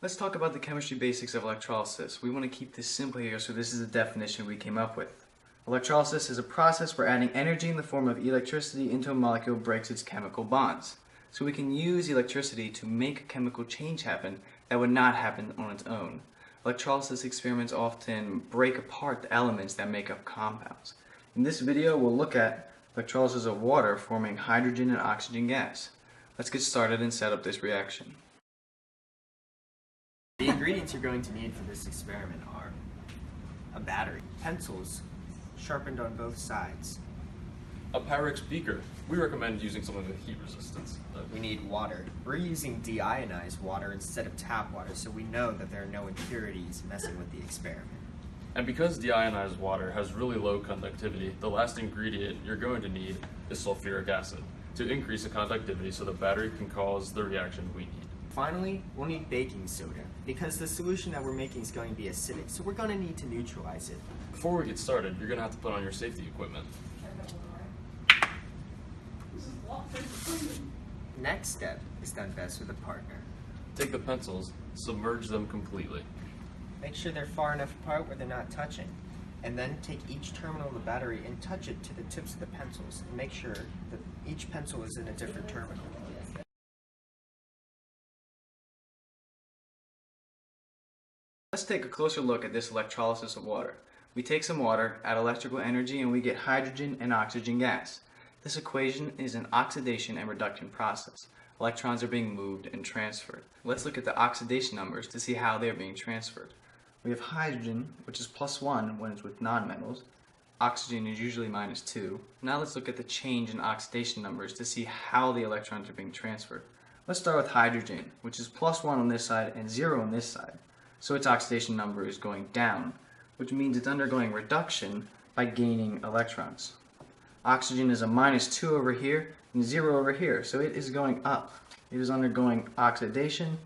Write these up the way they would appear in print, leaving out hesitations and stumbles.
Let's talk about the chemistry basics of electrolysis. We want to keep this simple here, so this is the definition we came up with. Electrolysis is a process where adding energy in the form of electricity into a molecule breaks its chemical bonds. So we can use electricity to make a chemical change happen that would not happen on its own. Electrolysis experiments often break apart the elements that make up compounds. In this video, we'll look at electrolysis of water forming hydrogen and oxygen gas. Let's get started and set up this reaction. The ingredients you're going to need for this experiment are a battery, pencils sharpened on both sides. A Pyrex beaker. We recommend using something with heat resistance. We need water. We're using deionized water instead of tap water, so we know that there are no impurities messing with the experiment. And because deionized water has really low conductivity, the last ingredient you're going to need is sulfuric acid to increase the conductivity so the battery can cause the reaction we need. Finally, we'll need baking soda, because the solution that we're making is going to be acidic, so we're going to need to neutralize it. Before we get started, you're going to have to put on your safety equipment. Next step is done best with a partner. Take the pencils, submerge them completely. Make sure they're far enough apart where they're not touching, and then take each terminal of the battery and touch it to the tips of the pencils, and make sure that each pencil is in a different terminal. Let's take a closer look at this electrolysis of water. We take some water, add electrical energy, and we get hydrogen and oxygen gas. This equation is an oxidation and reduction process. Electrons are being moved and transferred. Let's look at the oxidation numbers to see how they're being transferred. We have hydrogen, which is +1 when it's with nonmetals. Oxygen is usually -2. Now let's look at the change in oxidation numbers to see how the electrons are being transferred. Let's start with hydrogen, which is +1 on this side and 0 on this side. So its oxidation number is going down, which means it's undergoing reduction by gaining electrons. Oxygen is a -2 over here and 0 over here, so it is going up. It is undergoing oxidation,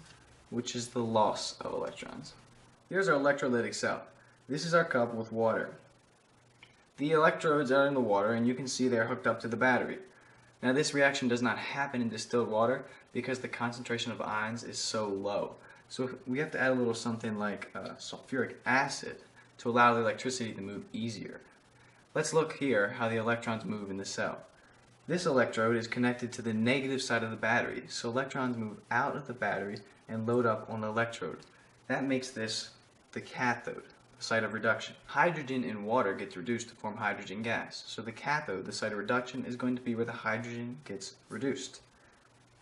which is the loss of electrons. Here's our electrolytic cell. This is our cup with water. The electrodes are in the water, and you can see they're hooked up to the battery. Now this reaction does not happen in distilled water because the concentration of ions is so low. So we have to add a little something like sulfuric acid to allow the electricity to move easier. Let's look here how the electrons move in the cell. This electrode is connected to the negative side of the battery, so electrons move out of the batteries and load up on the electrode. That makes this the cathode, the site of reduction. Hydrogen in water gets reduced to form hydrogen gas, so the cathode, the site of reduction, is going to be where the hydrogen gets reduced.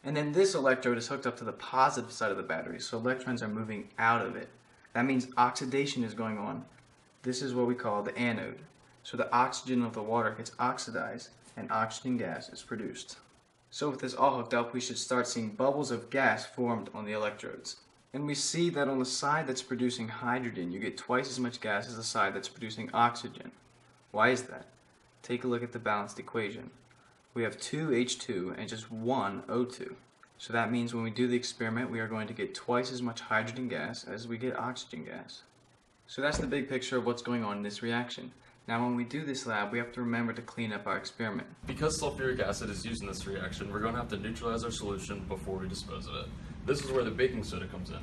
And then this electrode is hooked up to the positive side of the battery, so electrons are moving out of it. That means oxidation is going on. This is what we call the anode. So the oxygen of the water gets oxidized and oxygen gas is produced. So with this all hooked up, we should start seeing bubbles of gas formed on the electrodes. And we see that on the side that's producing hydrogen, you get twice as much gas as the side that's producing oxygen. Why is that? Take a look at the balanced equation. We have 2 H2 and just 1 O2. So that means when we do the experiment, we are going to get twice as much hydrogen gas as we get oxygen gas. So that's the big picture of what's going on in this reaction. Now when we do this lab, we have to remember to clean up our experiment. Because sulfuric acid is used in this reaction, we're going to have to neutralize our solution before we dispose of it. This is where the baking soda comes in.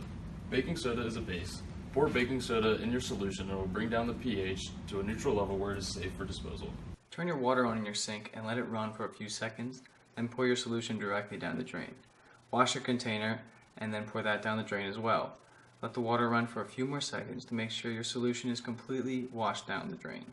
Baking soda is a base. Pour baking soda in your solution and it will bring down the pH to a neutral level where it is safe for disposal. Turn your water on in your sink and let it run for a few seconds, then pour your solution directly down the drain. Wash your container and then pour that down the drain as well. Let the water run for a few more seconds to make sure your solution is completely washed down the drain.